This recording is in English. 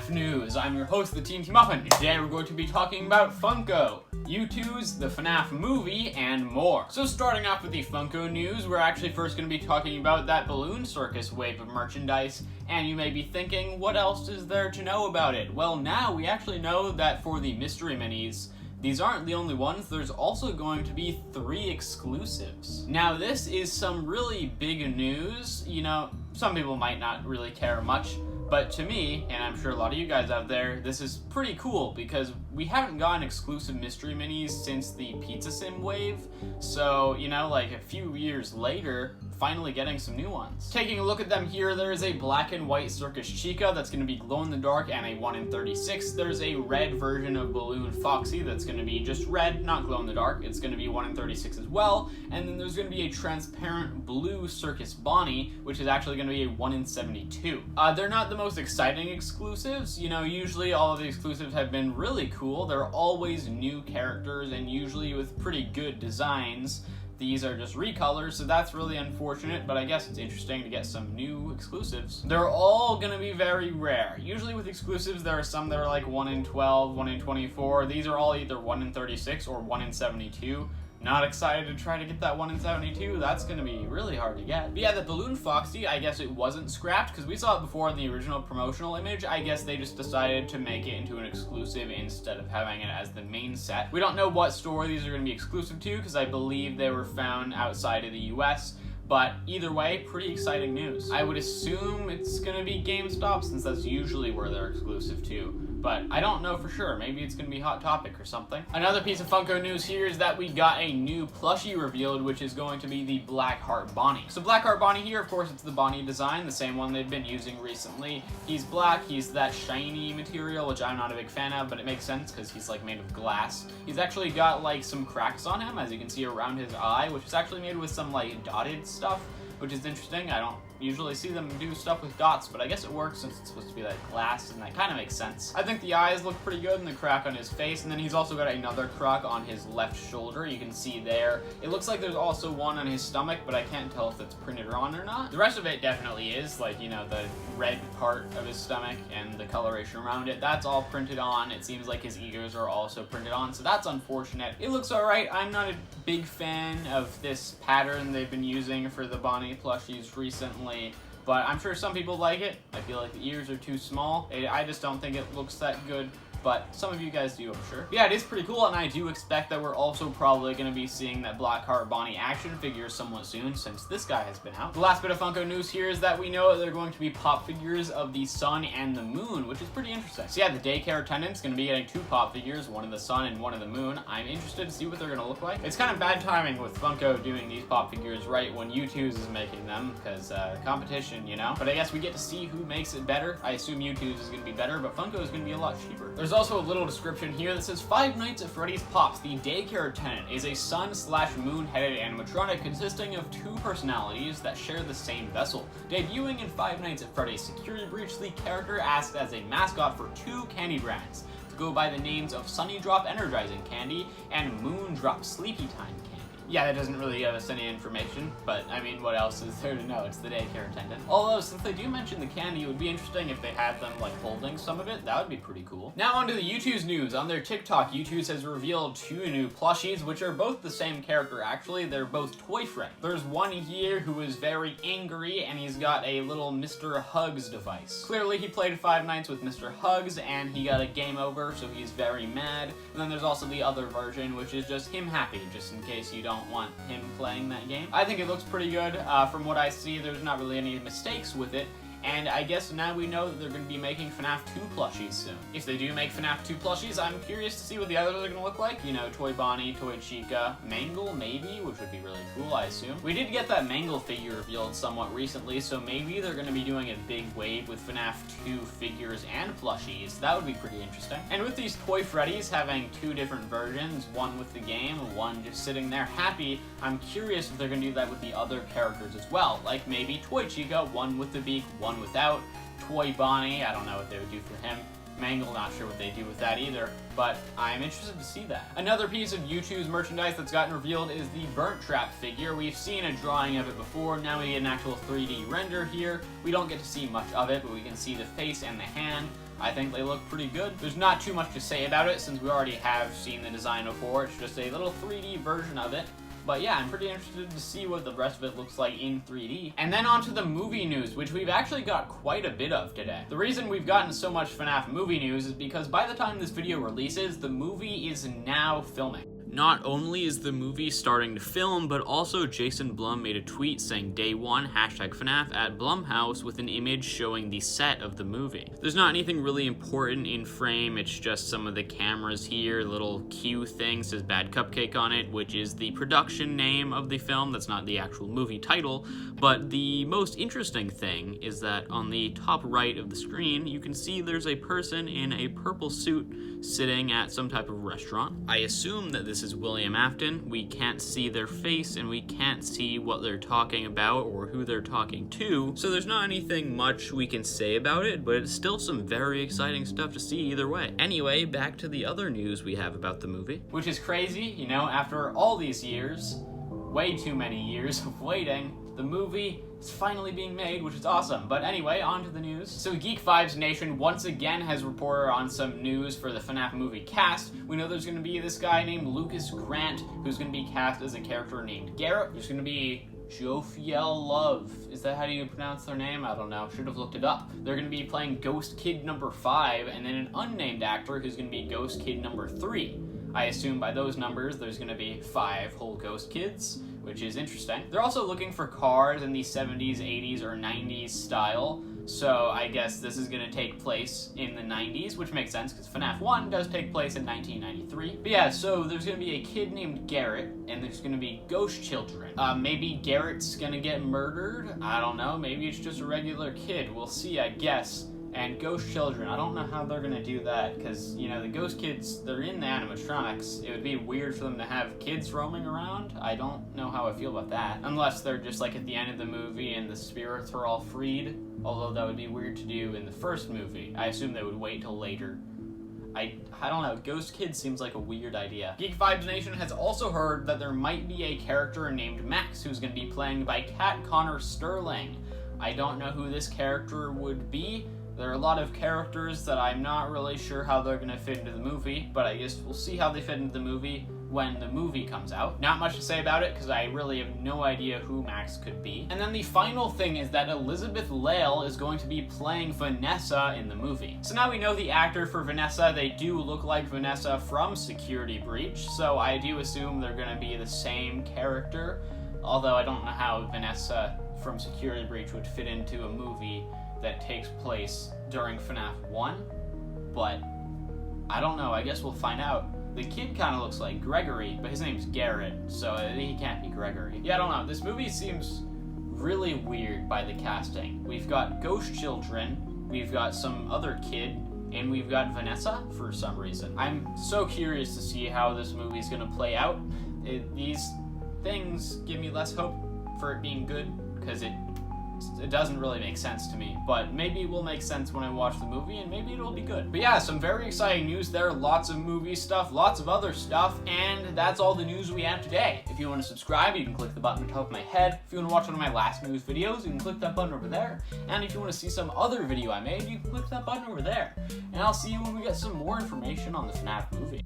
FNaF news. I'm your host, the TNT Muffin, and today we're going to be talking about Funko, Youtooz, the FNaF movie, and more. So starting off with the Funko news, we're actually first going to be talking about that balloon circus wave of merchandise, and you may be thinking, what else is there to know about it? Well, now we actually know that for the mystery minis, these aren't the only ones, there's also going to be 3 exclusives. Now this is some really big news. You know, some people might not really care much, but to me, and I'm sure a lot of you guys out there, this is pretty cool because we haven't gotten exclusive mystery minis since the Pizza Sim wave. So, you know, like a few years later, finally getting some new ones. Taking a look at them here, there is a black and white Circus Chica that's going to be glow in the dark and a 1 in 36. There's a red version of Balloon Foxy that's going to be just red, not glow in the dark. It's going to be 1 in 36 as well. And then there's going to be a transparent blue Circus Bonnie, which is actually going to be a 1 in 72. They're not the most exciting exclusives. You know, usually all of the exclusives have been really cool. They're always new characters and usually with pretty good designs. These are just recolors, so that's really unfortunate, but I guess it's interesting to get some new exclusives. They're all gonna be very rare. Usually with exclusives, there are some that are like 1 in 12, 1 in 24. These are all either 1 in 36 or 1 in 72. Not excited to try to get that 1 in 72. That's going to be really hard to get. But yeah, the Balloon Foxy, I guess it wasn't scrapped because we saw it before in the original promotional image. I guess they just decided to make it into an exclusive instead of having it as the main set. We don't know what store these are going to be exclusive to because I believe they were found outside of the US. But either way, pretty exciting news. I would assume it's going to be GameStop since that's usually where they're exclusive to. But I don't know for sure. Maybe it's going to be Hot Topic or something. Another piece of Funko news here is that we got a new plushie revealed, which is going to be the Blackheart Bonnie. So Blackheart Bonnie here, of course, it's the Bonnie design, the same one they've been using recently. He's black, he's that shiny material, which I'm not a big fan of, but it makes sense because he's like made of glass. He's actually got like some cracks on him, as you can see around his eye, which is actually made with some like dotted stuff, which is interesting. I don't usually see them do stuff with dots, but I guess it works since it's supposed to be like glass, and that kind of makes sense. I think the eyes look pretty good and the crack on his face, and then he's also got another crack on his left shoulder. You can see there. It looks like there's also one on his stomach, but I can't tell if it's printed on or not. The rest of it definitely is, like, you know, the red part of his stomach and the coloration around it, that's all printed on. It seems like his ears are also printed on, so that's unfortunate. It looks alright. I'm not a big fan of this pattern they've been using for the Bonnie plushies recently, but I'm sure some people like it. I feel like the ears are too small. I just don't think it looks that good, but some of you guys do, I'm sure. Yeah, it is pretty cool, and I do expect that we're also probably going to be seeing that Blackheart Bonnie action figure somewhat soon, since this guy has been out. The last bit of Funko news here is that we know that they're going to be pop figures of the sun and the moon, which is pretty interesting. So yeah, the daycare attendant's going to be getting 2 pop figures, one of the sun and one of the moon. I'm interested to see what they're going to look like. It's kind of bad timing with Funko doing these pop figures right when Youtooz is making them, because competition, you know? But I guess we get to see who makes it better. I assume Youtooz is going to be better, but Funko is going to be a lot cheaper. There's also a little description here that says, Five Nights at Freddy's Pops, the daycare attendant is a sun/moon-headed animatronic consisting of 2 personalities that share the same vessel. Debuting in Five Nights at Freddy's Security Breach, the character acts as a mascot for 2 candy brands to go by the names of Sunny Drop Energizing Candy and Moon Drop Sleepy Time Candy. Yeah, that doesn't really give us any information, but I mean, what else is there to know? It's the daycare attendant. Although, since they do mention the candy, it would be interesting if they had them, like, holding some of it. That would be pretty cool. Now onto the Youtooz news. On their TikTok, Youtooz has revealed 2 new plushies, which are both the same character, actually. They're both Toy Freddy. There's one here who is very angry, and he's got a little Mr. Hugs device. Clearly, he played 5 Nights with Mr. Hugs, and he got a game over, so he's very mad. And then there's also the other version, which is just him happy, just in case you don't want him playing that game. I think it looks pretty good. From what I see, there's not really any mistakes with it. And I guess now we know that they're going to be making FNaF 2 plushies soon. If they do make FNaF 2 plushies, I'm curious to see what the others are going to look like. You know, Toy Bonnie, Toy Chica, Mangle maybe, which would be really cool, I assume. We did get that Mangle figure revealed somewhat recently, so maybe they're going to be doing a big wave with FNaF 2 figures and plushies. That would be pretty interesting. And with these Toy Freddys having 2 different versions, one with the game, one just sitting there happy, I'm curious if they're going to do that with the other characters as well. Like maybe Toy Chica, one with the beak, one without. Toy Bonnie, I don't know what they would do for him. Mangle, not sure what they do with that either, but I'm interested to see that. Another piece of Youtooz merchandise that's gotten revealed is the Burnt Trap figure. We've seen a drawing of it before, now we get an actual 3D render here. We don't get to see much of it, but we can see the face and the hand. I think they look pretty good. There's not too much to say about it since we already have seen the design before. It's just a little 3D version of it. But yeah, I'm pretty interested to see what the rest of it looks like in 3D. And then on to the movie news, which we've actually got quite a bit of today. The reason we've gotten so much FNaF movie news is because by the time this video releases, the movie is now filming. Not only is the movie starting to film, but also Jason Blum made a tweet saying day one, #FNAF at Blumhouse with an image showing the set of the movie. There's not anything really important in frame, it's just some of the cameras here, little Q thing says Bad Cupcake on it, which is the production name of the film, that's not the actual movie title, but the most interesting thing is that on the top right of the screen, you can see there's a person in a purple suit sitting at some type of restaurant. I assume that this is William Afton. We can't see their face and we can't see what they're talking about or who they're talking to, so there's not anything much we can say about it, but it's still some very exciting stuff to see either way. Anyway, back to the other news we have about the movie. Which is crazy, you know, after all these years, way too many years of waiting, the movie is finally being made, which is awesome. But anyway, on to the news. So Geek Vibes Nation once again has reported on some news for the FNAF movie cast. We know there's going to be this guy named Lucas Grant, who's going to be cast as a character named Garrett. There's going to be Jophiel Love. Is that how you pronounce their name? I don't know. Should have looked it up. They're going to be playing Ghost Kid number 5, and then an unnamed actor who's going to be Ghost Kid number 3. I assume by those numbers, there's going to be 5 whole Ghost Kids, which is interesting. They're also looking for cars in the 70s, 80s, or 90s style, so I guess this is going to take place in the 90s, which makes sense because FNAF 1 does take place in 1993. But yeah, so there's going to be a kid named Garrett, and there's going to be ghost children. Maybe Garrett's going to get murdered? I don't know. Maybe it's just a regular kid. We'll see, I guess. And ghost children, I don't know how they're gonna do that, because, you know, the ghost kids, they're in the animatronics. It would be weird for them to have kids roaming around. I don't know how I feel about that. Unless they're just like at the end of the movie and the spirits are all freed. Although that would be weird to do in the first movie. I assume they would wait till later. I don't know, Ghost Kid seems like a weird idea. Geek Vibes Nation has also heard that there might be a character named Max who's gonna be played by Kat Connor Sterling. I don't know who this character would be. There are a lot of characters that I'm not really sure how they're going to fit into the movie, but I guess we'll see how they fit into the movie when the movie comes out. Not much to say about it, because I really have no idea who Max could be. And then the final thing is that Elizabeth Lail is going to be playing Vanessa in the movie. So now we know the actor for Vanessa. They do look like Vanessa from Security Breach, so I do assume they're going to be the same character, although I don't know how Vanessa from Security Breach would fit into a movie that takes place during FNAF 1, but I don't know, I guess we'll find out. The kid kind of looks like Gregory, but his name's Garrett, so he can't be Gregory. Yeah, I don't know, this movie seems really weird by the casting. We've got ghost children, we've got some other kid, and we've got Vanessa for some reason. I'm so curious to see how this movie's gonna play out. These things give me less hope for it being good, because it doesn't really make sense to me, but maybe it will make sense when I watch the movie, and maybe it'll be good. But yeah, some very exciting news there, lots of movie stuff, lots of other stuff, and that's all the news we have today. If you want to subscribe, you can click the button on top of my head. If you want to watch one of my last news videos, you can click that button over there. And if you want to see some other video I made, you can click that button over there. And I'll see you when we get some more information on the FNAF movie.